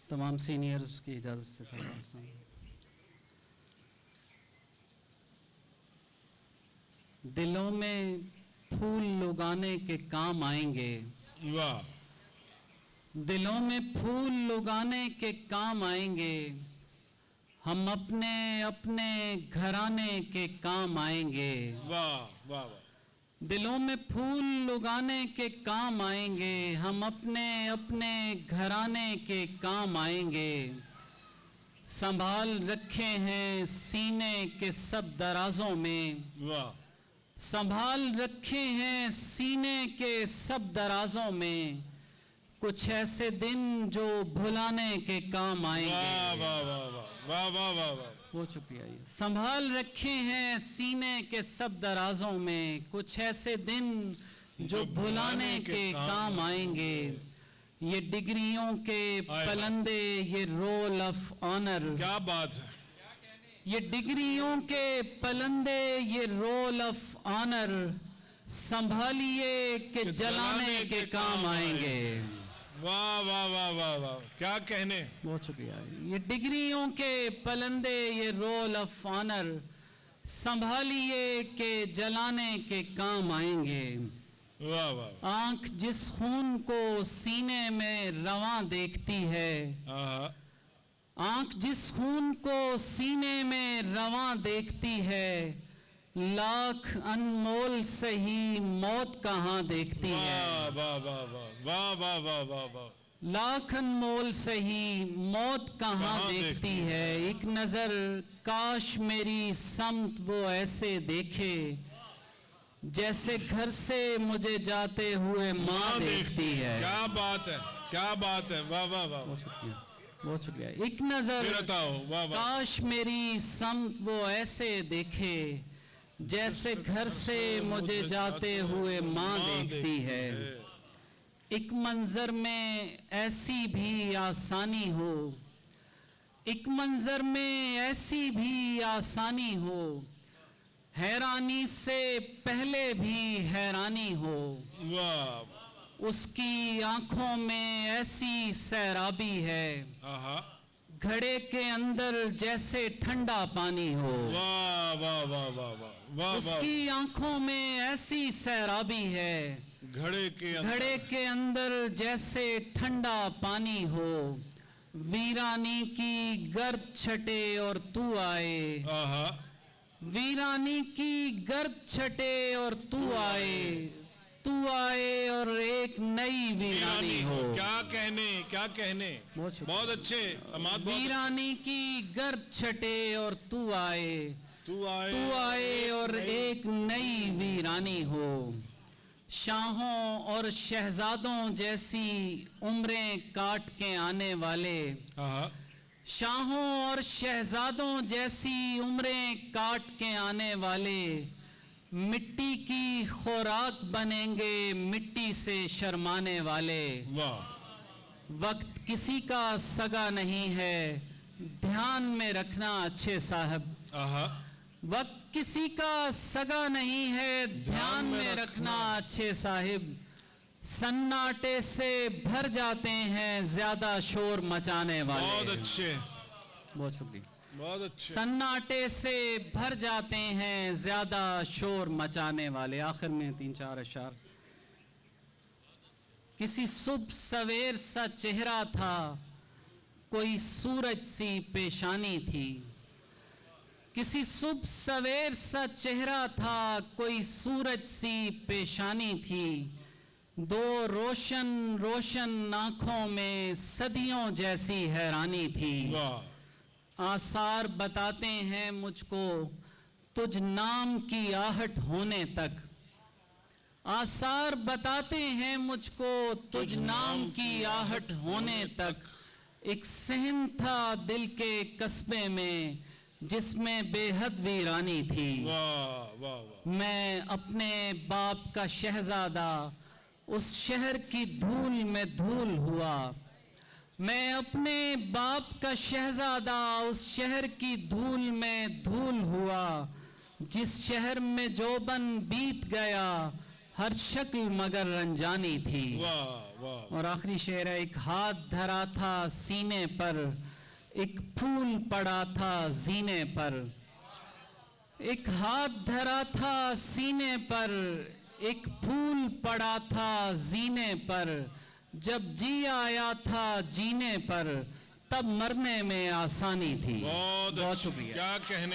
तमाम सीनियर्स की इजाज़त से सलाम। दिलों में फूल उगाने के काम आएंगे। वाह। दिलों में फूल उगाने के काम आएंगे, हम अपने अपने घराने के काम आएंगे। वाह वाह वाह। दिलों में फूल उगाने के काम आएंगे, हम अपने अपने घराने के काम आएंगे। संभाल रखे हैं सीने के सब दराजों में। वाह। संभाल रखे हैं सीने के सब दराजों में, कुछ ऐसे दिन जो भुलाने के काम आएंगे। वाह वाह वाह वाह वाह वाह वाह। हो चुकी है। संभाल रखे हैं सीने के सब दराजों में, कुछ ऐसे दिन जो भुलाने के काम आएंगे। ये डिग्रियों के पलंदे, ये रोल ऑफ ऑनर। क्या बात है। ये डिग्रियों के पलंदे, ये रोल ऑफ ऑनर, संभालिए कि जलाने के काम आएंगे। वाह वाह वाह वाह वाह। क्या कहने। बहुत शुक्रिया। ये डिग्रियों के पलंदे, ये रोल ऑफ ऑनर, संभालिए के जलाने के काम आएंगे। वाह वाह। आंख जिस खून को सीने में रवां देखती है, आंख जिस खून को सीने में रवां देखती है, लाख अनमोल सही मौत कहाँ देखती है। वाह वाह वाह वाह वाह वाह वाह वाह। लाख अनमोल सही मौत कहाँ देखती है। एक नजर काश मेरी समत वो ऐसे देखे, जैसे घर से मुझे जाते हुए माँ देखती है। क्या बात है, क्या बात है। वाह वाह वाह। बहुत शुक्रिया, बहुत शुक्रिया। एक नजर वाह वाह। काश मेरी समत वो ऐसे देखे, जैसे घर से मुझे जाते हुए माँ देखती है। एक मंजर में ऐसी भी आसानी हो, एक मंजर में ऐसी भी आसानी हो, हैरानी से पहले भी हैरानी हो। वाह। उसकी आंखों में ऐसी सैराबी है, घड़े के अंदर जैसे ठंडा पानी हो। वाह वाह वाह वाह वाह। उसकी आंखों में ऐसी सैराबी है, घड़े के अंदर जैसे ठंडा पानी हो। वीरानी की गर्द छटे और तू आए, वीरानी की गर्द छटे और तू आए, तू आए और एक नई वीरानी हो। क्या कहने, क्या कहने। बहुत अच्छे। वीरानी की गर्द छटे और तू आए, तू आए और एक नई वीरानी हो। शाहों और शहजादों जैसी उम्रें काट के आने वाले, शाहों और शहजादों जैसी उम्रें काट के आने वाले, मिट्टी की खुराक बनेंगे मिट्टी से शर्माने वाले। वाह। वक्त किसी का सगा नहीं है, ध्यान में रखना अच्छे साहब। वक्त किसी का सगा नहीं है, ध्यान में रखना अच्छे साहिब। सन्नाटे से भर जाते हैं ज्यादा शोर मचाने वाले। बहुत अच्छे, बहुत शुक्रिया। बहुत अच्छे। सन्नाटे से भर जाते हैं ज्यादा शोर मचाने वाले। आखिर में 3-4 अशार। किसी सुबह सवेर सा चेहरा था, कोई सूरज सी पेशानी थी। किसी सुबह सवेर सा चेहरा था, कोई सूरज सी पेशानी थी। दो रोशन रोशन आंखों में सदियों जैसी हैरानी थी। आसार बताते हैं मुझको तुझ नाम की आहट होने तक, आसार बताते हैं मुझको तुझ नाम की आहट होने तक। एक सहन था दिल के कस्बे में, जिसमें बेहद वीरानी थी। वाह वाह वाह। मैं अपने बाप का शहजादा उस शहर की धूल में धूल हुआ। मैं अपने बाप का शहजादा उस शहर की धूल में धूल हुआ। जिस शहर में जोबन बीत गया, हर शक्ल मगर रंजानी थी। वाह वाह। और आखिरी शेर है, एक हाथ धरा था सीने पर, एक फूल पड़ा था जीने पर। एक हाथ धरा था सीने पर, एक फूल पड़ा था जीने पर। जब जी आया था जीने पर, तब मरने में आसानी थी। बहुत बहुत अच्छा। शुक्रिया। क्या कहने।